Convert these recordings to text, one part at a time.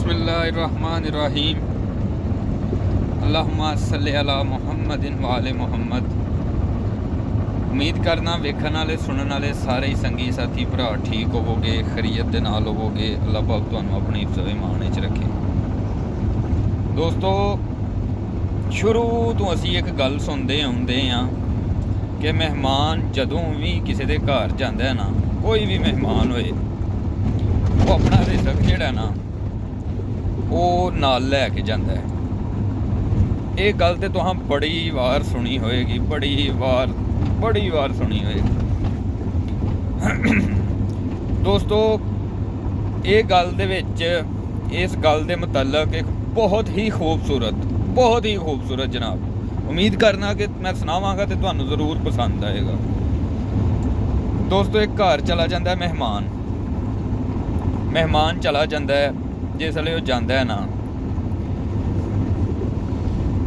बिस्मिल्लाहिर्रहमानिर्रहीम। अल्लाहुम्मा सल्ली अला मुहम्मदिन व आले मुहम्मद। उम्मीद करना वेखण वाले सुनने वाले सारे ही संगी साथी भरा ठीक होवोगे, खैरियत दे नाल होवोगे। अल्लाह पाक तुहानूं अपनी हिफ्ज़ ईमान विच रखे। दोस्तों, शुरू तो असीं एक गल सुनते आउंदे आ कि मेहमान जदों भी किसी के घर जांदा है ना, कोई भी मेहमान होए, वो अपना रिज़्क जिहड़ा ना वो नाल लैके जांदा है। ये गल तो तुहां बड़ी वार सुनी होएगी, बड़ी वार सुनी होएगी। दोस्तों, ये गल दे विच इस गल दे मुतल्लक एक बहुत ही खूबसूरत जनाब, उम्मीद करना कि मैं सुनावांगा तो तुहानूं ज़रूर पसंद आएगा। दोस्तों, एक घर चला जाता है मेहमान चला जाता है, जिसले वो जाता है ना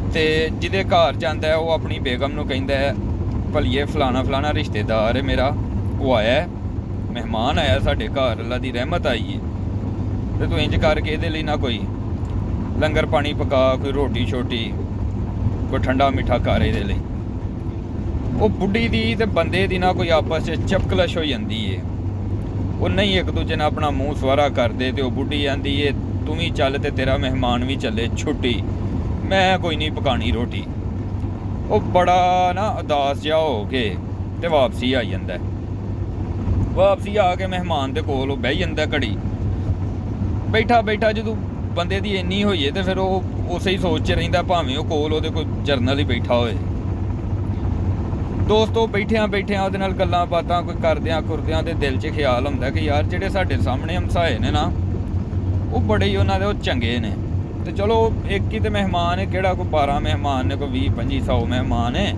तो जिदे घर जाता है वो अपनी बेगम नूं कहंदा है, भलिए फलाना रिश्तेदार है मेरा, वो आया है, मेहमान आया साढ़े घर, अल्लाह दी रहमत आई है, तो तू इंज करके इहदे लई ना कोई लंगर पानी पका, कोई रोटी छोटी, कोई ठंडा मिठा कर इहदे लई। वो बुढ़ी दी ते बंदे दी ना कोई आपस च चपकलश हो जाती है। वो नहीं एक दूजे ने अपना मूँह सवारा कर दे तो बुढ़ी आंदी है, तू भी चल ते तेरा मेहमान भी चले, छुट्टी, मैं कोई नहीं पकानी रोटी। वो बड़ा ना उदास जिहा हो के ते वापसी आई जांदा है। वापसी आके मेहमान दे कोल बह जांदा घड़ी, बैठा जो बंदे दी इन्नी होई है तो फिर वो उस ही सोच च रहिंदा, भावें वो कोल ओहदे कोई जरनल ही बैठा होए। दोस्तों, बैठिया ਉਹਦੇ ਨਾਲ ਗੱਲਾਂ ਬਾਤਾਂ कोई करदियां ਤੇ दिल 'ਚ ख्याल ਹੁੰਦਾ कि यार ਜਿਹੜੇ ਸਾਡੇ ਸਾਹਮਣੇ ਹਮਸਾਏ ਨੇ ਨਾ, ਉਹ ਬੜੇ ਹੀ ਉਹਨਾਂ ਦੇ ਉਹ ਚੰਗੇ ਨੇ। ਤੇ ਚਲੋ ਇੱਕ ਹੀ ਤੇ ਮਹਿਮਾਨ ਹੈ, ਕਿਹੜਾ ਕੋਈ 12 ਮਹਿਮਾਨ ਨੇ, ਕੋਈ 20-25-100 ਮਹਿਮਾਨ ਹੈ,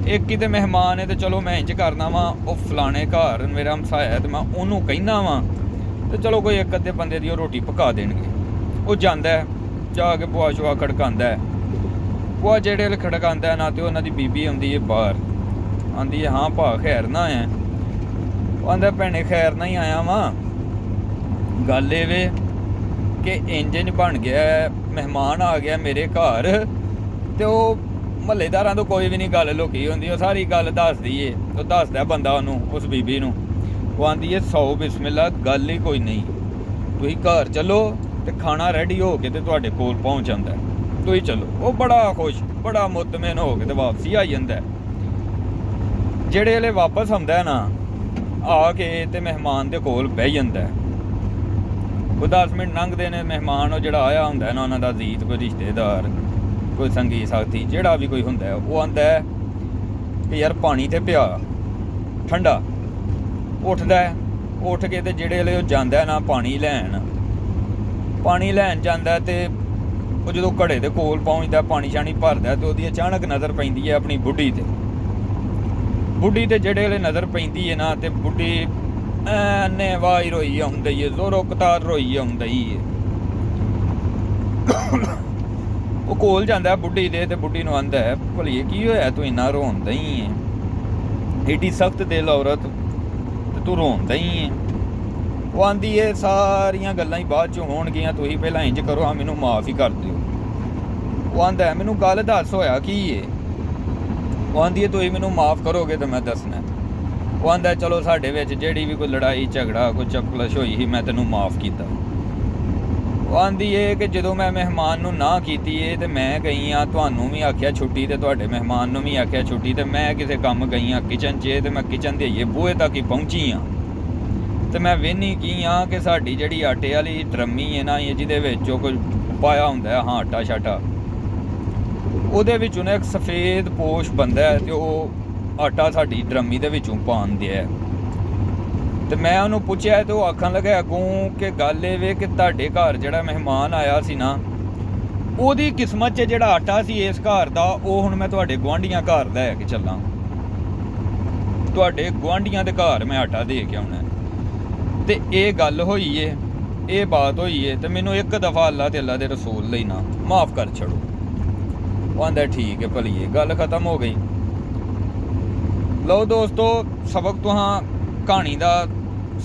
ਇੱਕ ਹੀ ਤੇ ਮਹਿਮਾਨ ਹੈ। ਤੇ ਚਲੋ ਮੈਂ ਇੰਜ ਕਰਨਾ ਵਾ, ਉਹ ਫਲਾਣੇ ਘਰ ਮੇਰਾ ਹਮਸਾਇਆ ਤੇ ਮੈਂ ਉਹਨੂੰ ਕਹਿਣਾ ਵਾ ਤੇ ਚਲੋ ਕੋਈ ਇੱਕ ਅੱਧੇ ਬੰਦੇ ਦੀ ਉਹ ਰੋਟੀ ਪਕਾ ਦੇਣਗੇ। ਉਹ ਜਾਂਦਾ ਜਾ ਕੇ ਬੁਆ ਸ਼ੁਆ ਖੜਕਾਉਂਦਾ, ਬੁਆ ਜਿਹੜੇ ਵੇਲੇ ਖੜਕਾਉਂਦਾ ਨਾ ਤੇ ਉਹਨਾਂ ਦੀ ਬੀਬੀ ਆਉਂਦੀ ਹੈ ਬਾਹਰ, ਆਂਦੀ ਹੈ, ਹਾਂ ਭਾ ਖੈਰ ਨਾ ਆਇਆ। ਉਹ ਆਂਦਾ, ਭੈਣੇ ਖੈਰ ਨਾ ਹੀ ਆਇਆ ਵਾਂ, ਗੱਲ ਇਹ ਵੇ ਕਿ ਇੰਜ ਬਣ ਗਿਆ, ਮਹਿਮਾਨ ਆ ਗਿਆ ਮੇਰੇ ਘਰ ਤੇ ਉਹ ਮਹੱਲੇਦਾਰਾਂ ਤੋਂ ਕੋਈ ਵੀ ਨਹੀਂ ਗੱਲ ਲੁਕੀ ਹੁੰਦੀ, ਉਹ ਸਾਰੀ ਗੱਲ ਦੱਸਦੀ ਏ। ਉਹ ਦੱਸਦਾ ਬੰਦਾ ਉਹਨੂੰ, ਉਸ ਬੀਬੀ ਨੂੰ, ਉਹ ਆਂਦੀ ਹੈ, 100 ਬਿਸਮਿਲ੍ਲਾ, ਗੱਲ ਹੀ ਕੋਈ ਨਹੀਂ, ਤੁਸੀਂ ਘਰ ਚੱਲੋ ਤੇ ਖਾਣਾ ਰੈਡੀ ਹੋ ਕੇ ਤੇ ਤੁਹਾਡੇ ਕੋਲ ਪਹੁੰਚ ਜਾਂਦਾ, ਤੁਸੀਂ ਚੱਲੋ। ਉਹ ਬੜਾ ਖੁਸ਼, ਬੜਾ ਮੁਤਮਿਨ ਹੋ ਕੇ ਤੇ ਵਾਪਸੀ ਆ ਜਾਂਦਾ। ਜਿਹੜੇ ਵੇਲੇ ਵਾਪਸ ਆਉਂਦਾ ਨਾ, ਆ ਕੇ ਤੇ ਮਹਿਮਾਨ ਦੇ ਕੋਲ ਬਹਿ ਜਾਂਦਾ। ਕੋਈ 10 ਮਿੰਟ ਲੰਘਦੇ ਨੇ, ਮਹਿਮਾਨ ਉਹ ਜਿਹੜਾ ਆਇਆ ਹੁੰਦਾ ਨਾ, ਉਹਨਾਂ ਦਾ ਅਜ਼ੀਜ਼, ਕੋਈ ਰਿਸ਼ਤੇਦਾਰ, ਕੋਈ ਸੰਗੀ ਸਾਥੀ, ਜਿਹੜਾ ਵੀ ਕੋਈ ਹੁੰਦਾ, ਉਹ ਆਂਦਾ ਕਿ ਯਾਰ ਪਾਣੀ ਤੇ ਪਿਆ ਠੰਡਾ। ਉੱਠਦਾ, ਉੱਠ ਕੇ ਤੇ ਜਿਹੜੇ ਵੇਲੇ ਉਹ ਜਾਂਦਾ ਨਾ ਪਾਣੀ ਲੈਣ ਜਾਂਦਾ, ਤੇ ਉਹ ਜਦੋਂ ਘੜੇ ਦੇ ਕੋਲ ਪਹੁੰਚਦਾ, ਪਾਣੀ ਛਾਣੀ ਭਰਦਾ, ਤੇ ਉਹਦੀ ਅਚਾਨਕ ਨਜ਼ਰ ਪੈਂਦੀ ਹੈ ਆਪਣੀ ਬੁੱਢੀ ਤੇ ਜਿਹੜੇ ਵੇਲੇ ਨਜ਼ਰ ਪੈਂਦੀ ਹੈ ਨਾ, ਤੇ ਬੁੱਢੀ ਐਨੇ ਵਾਹ ਰੋਈ ਆਉਂਦੀ ਹੈ, ਜ਼ੋਰੋ ਕਤਾਰ ਰੋਈ ਆਉਂਦੀ ਹੈ। ਉਹ ਕੋਲ ਜਾਂਦਾ ਬੁੱਢੀ ਦੇ ਤੇ ਬੁੱਢੀ ਨੂੰ ਆਂਦਾ ਹੈ, ਭਲੀਏ ਕੀ ਹੋਇਆ, ਤੂੰ ਇੰਨਾ ਰੋਂਦਾ ਹੀ ਹੈ, ਏਡੀ ਸਖਤ ਦਿਲ ਔਰਤ ਤੇ ਤੂੰ ਰੋਂਦਾ ਹੀ ਹੈ। ਉਹ ਆਂਦੀ ਹੈ, ਸਾਰੀਆਂ ਗੱਲਾਂ ਹੀ ਬਾਅਦ 'ਚ ਹੋਣਗੀਆਂ, ਤੁਸੀਂ ਪਹਿਲਾਂ ਇੰਜ ਕਰੋ, ਹਾਂ ਮੈਨੂੰ ਮਾਫ਼ ਹੀ ਕਰ ਦਿਓ। ਉਹ ਆਂਦਾ ਹੈ, ਮੈਨੂੰ ਗੱਲ ਦੱਸ ਹੋਇਆ ਕੀ ਹੈ। ਉਹ ਆਂਦੀ ਹੈ, ਤੁਸੀਂ ਮੈਨੂੰ ਮਾफ़ ਕਰੋਗੇ ਤਾਂ ਮੈਂ ਦੱਸਣਾ। ਉਹ ਆਂਦਾ, ਚਲੋ ਸਾਡੇ ਵਿੱਚ ਜਿਹੜੀ ਵੀ ਕੋਈ ਲੜਾਈ ਝਗੜਾ, ਕੋਈ ਚਪਕਲਸ਼ ਹੋਈ ਸੀ, ਮੈਂ ਤੈਨੂੰ ਮਾफ़ ਕੀਤਾ। ਉਹ ਆਂਦੀ ਹੈ ਕਿ ਜਦੋਂ ਮੈਂ ਮਹਿਮਾਨ ਨੂੰ ਨਾ ਕੀਤੀ ਹੈ ਤੇ ਮੈਂ ਗਈ ਹਾਂ, ਤੁਹਾਨੂੰ ਵੀ ਆਖਿਆ ਛੁੱਟੀ ਤੇ ਤੁਹਾਡੇ ਮਹਿਮਾਨ ਨੂੰ ਵੀ ਆਖਿਆ ਛੁੱਟੀ, ਤੇ ਮੈਂ ਕਿਸੇ ਕੰਮ ਗਈ ਹਾਂ ਕਿਚਨ 'ਚ, ਤੇ ਮੈਂ ਕਿਚਨ ਦੇ ਬੂਹੇ ਤੱਕ ਹੀ ਪਹੁੰਚੀ ਹਾਂ, ਤੇ ਮੈਂ ਵੇਖੀ ਕੀ ਹਾਂ ਕਿ ਸਾਡੀ ਜਿਹੜੀ ਆਟੇ ਵਾਲੀ ਡਰਮੀ ਹੈ ਨਾ, ਜਿਹਦੇ ਵਿੱਚ ਉਹ ਕੁਝ ਪਾਇਆ ਹੁੰਦਾ ਹੈ, ਹਾਂ ਆਟਾ ਸ਼ਾਟਾ, ਉਹਦੇ ਵਿੱਚੋਂ ਨਾ ਇੱਕ ਸਫੇਦ ਪੋਸ਼ ਬੰਦਾ ਹੈ ਤੇ ਉਹ ਆਟਾ ਸਾਡੀ ਡਰਮੀ ਦੇ ਵਿੱਚੋਂ ਪਾਉਣ ਦਿਆ। ਤੇ ਮੈਂ ਉਹਨੂੰ ਪੁੱਛਿਆ ਤੇ ਉਹ ਆਖਣ ਲੱਗਾ ਅੱਗੋਂ ਕਿ ਗੱਲ ਇਹ ਵੇ ਕਿ ਤੁਹਾਡੇ ਘਰ ਜਿਹੜਾ ਮਹਿਮਾਨ ਆਇਆ ਸੀ ਨਾ, ਉਹਦੀ ਕਿਸਮਤ 'ਚ ਜਿਹੜਾ ਆਟਾ ਸੀ ਇਸ ਘਰ ਦਾ, ਉਹ ਹੁਣ ਮੈਂ ਤੁਹਾਡੇ ਗੁਆਂਢੀਆਂ ਘਰ ਲੈ ਕੇ ਚੱਲਾਂ, ਤੁਹਾਡੇ ਗੁਆਂਢੀਆਂ ਦੇ ਘਰ ਮੈਂ ਆਟਾ ਦੇ ਕੇ ਆਉਣਾ। ਤੇ ਇਹ ਗੱਲ ਹੋਈ ਏ, ਇਹ ਬਾਤ ਹੋਈ ਏ, ਤੇ ਮੈਨੂੰ ਇੱਕ ਦਫਾ ਅੱਲਾ ਤੇ ਅੱਲਾ ਦੇ ਰਸੂਲ ਲਈ ਨਾ ਮਾफ़ ਕਰ ਛੱਡੋ। ਉਹ ਆਂਦਾ, ਠੀਕ ਹੈ ਭਲੀਏ, ਗੱਲ ਖਤਮ ਹੋ ਗਈ। ਲਓ ਦੋਸਤੋ, ਸਬਕ ਤੁਹਾਂ ਕਹਾਣੀ ਦਾ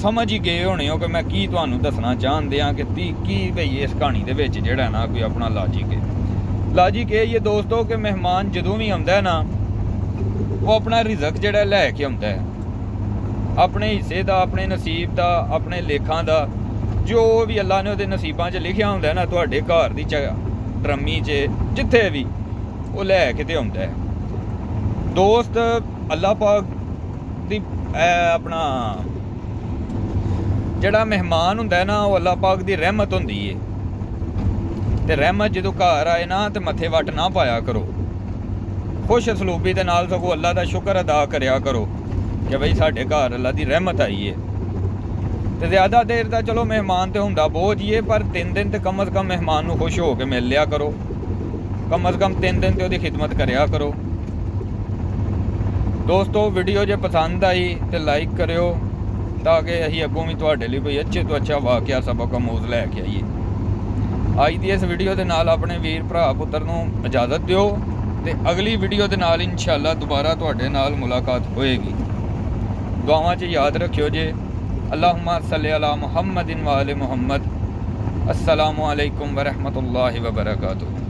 ਸਮਝ ਹੀ ਗਏ ਹੋਣੇ ਹੋ ਕਿ ਮੈਂ ਕੀ ਤੁਹਾਨੂੰ ਦੱਸਣਾ ਚਾਹੁੰਦੇ ਆ ਕਿ ਕੀ ਭਈ ਇਸ ਕਹਾਣੀ ਦੇ ਵਿੱਚ ਜਿਹੜਾ ਨਾ ਕੋਈ ਆਪਣਾ ਲਾਜਿਕ ਇਹ ਦੋਸਤੋ ਕਿ ਮਹਿਮਾਨ ਜਦੋਂ ਵੀ ਆਉਂਦਾ ਨਾ ਉਹ ਆਪਣਾ ਰਿਜ਼ਕ ਜਿਹੜਾ ਲੈ ਕੇ ਆਉਂਦਾ ਹੈ, ਆਪਣੇ ਹਿੱਸੇ ਦਾ, ਆਪਣੇ ਨਸੀਬ ਦਾ, ਆਪਣੇ ਲੇਖਾਂ ਦਾ, ਜੋ ਵੀ ਅੱਲਾ ਨੇ ਉਹਦੇ ਨਸੀਬਾਂ 'ਚ ਲਿਖਿਆ ਹੁੰਦਾ ਨਾ, ਤੁਹਾਡੇ ਘਰ ਦੀ ਟਰਮੀ 'ਚ ਜਿੱਥੇ ਵੀ ਉਹ ਲੈ ਕੇ ਤੇ ਆਉਂਦਾ ਹੈ। ਦੋਸਤ ਅੱਲਾ ਪਾਕ ਦੀ ਆਪਣਾ ਜਿਹੜਾ ਮਹਿਮਾਨ ਹੁੰਦਾ ਨਾ ਉਹ ਅੱਲਾ ਪਾਕ ਦੀ ਰਹਿਮਤ ਹੁੰਦੀ ਏ, ਤੇ ਰਹਿਮਤ ਜਦੋਂ ਘਰ ਆਏ ਨਾ ਤੇ ਮੱਥੇ ਵੱਟ ਨਾ ਪਾਇਆ ਕਰੋ, ਖੁਸ਼ ਅਸਲੂਬੀ ਦੇ ਨਾਲ ਸਗੋਂ ਅੱਲਾ ਦਾ ਸ਼ੁਕਰ ਅਦਾ ਕਰਿਆ ਕਰੋ ਕਿ ਬਈ ਸਾਡੇ ਘਰ ਅੱਲਾ ਦੀ ਰਹਿਮਤ ਆਈ ਏ। ਤੇ ਜ਼ਿਆਦਾ ਦੇਰ ਦਾ ਚਲੋ ਮਹਿਮਾਨ ਤੇ ਹੁੰਦਾ ਬੋਝ ਹੀ ਏ, ਪਰ 3 ਦਿਨ ਤੇ ਕਮ ਅਜ਼ ਕਮ ਮਹਿਮਾਨ ਨੂੰ ਖੁਸ਼ ਹੋ ਕੇ ਮਿਲ ਲਿਆ ਕਰੋ, ਕਮ ਅਜ਼ ਕਮ 3 ਦਿਨ ਤੇ ਉਹਦੀ ਖਿਦਮਤ ਕਰਿਆ ਕਰੋ। ਦੋਸਤੋ ਵੀਡੀਓ ਜੇ ਪਸੰਦ ਆਈ ਤੇ ਲਾਈਕ ਕਰਿਓ ਤਾਂ ਕਿ ਅਸੀਂ ਅੱਗੋਂ ਵੀ ਤੁਹਾਡੇ ਲਈ ਕੋਈ ਅੱਛੇ ਤੋਂ ਅੱਛਾ ਵਾਕਿਆ ਸਬਕ ਅਮੂਜ਼ ਲੈ ਕੇ ਆਈਏ। ਅੱਜ ਦੀ ਇਸ ਵੀਡੀਓ ਦੇ ਨਾਲ ਆਪਣੇ ਵੀਰ ਭਰਾ ਪੁੱਤਰ ਨੂੰ ਇਜਾਜ਼ਤ ਦਿਓ ਤੇ ਅਗਲੀ ਵੀਡੀਓ ਦੇ ਨਾਲ ਇਨਸ਼ਾਅੱਲਾ ਦੁਬਾਰਾ ਤੁਹਾਡੇ ਨਾਲ ਮੁਲਾਕਾਤ ਹੋਏਗੀ। ਦੁਆਵਾਂ 'ਚ ਯਾਦ ਰੱਖਿਓ ਜੇ। ਅੱਲਾਹੁम्मा सल्ली अला मुहम्मदिन व आले मुहम्मद। अस्सलामु अलैकुम व रहमतुल्लाहि व बरकातुहू।